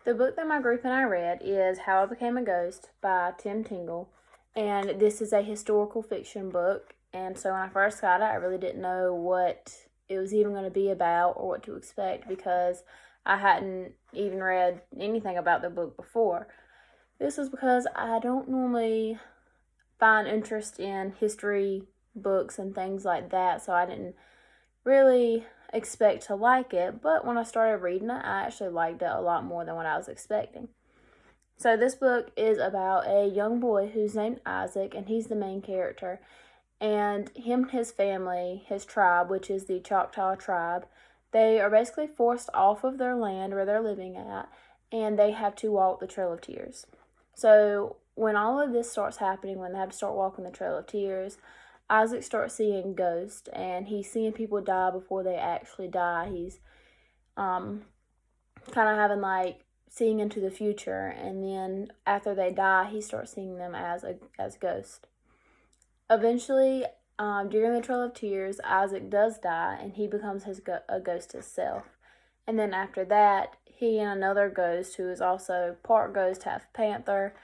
The book that my group and I read is How I Became a Ghost by Tingle, and this is a historical fiction book. And so when I first got it, I really didn't know what it was even going to be about or what to expect because I hadn't even read anything about the book before. This is because I don't normally find interest in history books and things like that, so I didn't really expect to like it, but when I started reading it, I actually liked it a lot more than what I was expecting. So this book is about a young boy who's named Isaac, and he's the main character. And him and his family, his tribe, which is the Choctaw tribe, they are basically forced off of their land where they're living at, and they have to walk the Trail of Tears. So when all of this starts happening, when they have to start walking the Trail of Tears, Isaac starts seeing ghosts, and he's seeing people die before they actually die. He's kind of having seeing into the future, and then after they die, he starts seeing them as ghosts. Eventually, during the Trail of Tears, Isaac does die, and he becomes a ghost himself. And then after that, he and another ghost, who is also part ghost, half panther,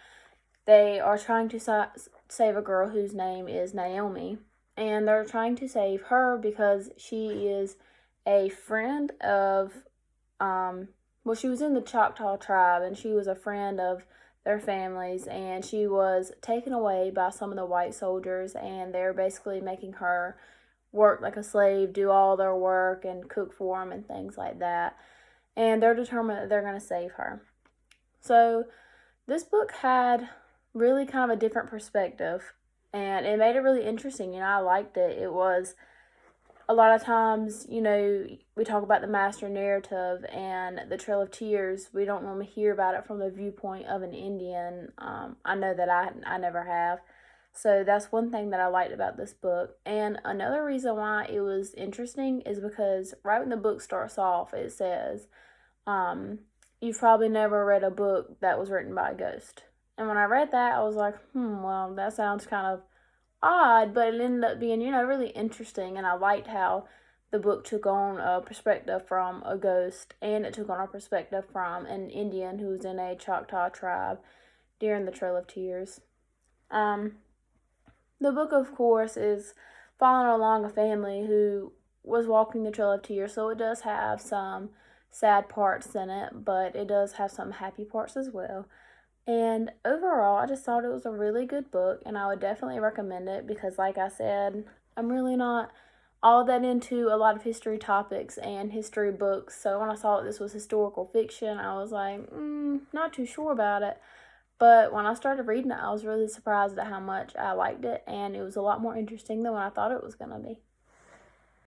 they are trying to save a girl whose name is Naomi. And they're trying to save her because she is a friend of, she was in the Choctaw tribe, and she was a friend of their families, and she was taken away by some of the white soldiers, and they're basically making her work like a slave, do all their work, and cook for them and things like that. And they're determined that they're going to save her. So this book had really kind of a different perspective, and it made it really interesting. I liked it. It was, a lot of times, we talk about the master narrative and the Trail of Tears. We don't normally hear about it from the viewpoint of an Indian. I know that I never have. So that's one thing that I liked about this book. And another reason why it was interesting is because right when the book starts off, it says, you've probably never read a book that was written by a ghost. And when I read that, I was like, well, that sounds kind of odd, but it ended up being, really interesting. And I liked how the book took on a perspective from a ghost, and it took on a perspective from an Indian who was in a Choctaw tribe during the Trail of Tears. The book, of course, is following along a family who was walking the Trail of Tears, so it does have some sad parts in it, but it does have some happy parts as well. And overall, I just thought it was a really good book, and I would definitely recommend it because, like I said, I'm really not all that into a lot of history topics and history books. So when I saw that this was historical fiction, I was like, not too sure about it. But when I started reading it, I was really surprised at how much I liked it, and it was a lot more interesting than what I thought it was going to be.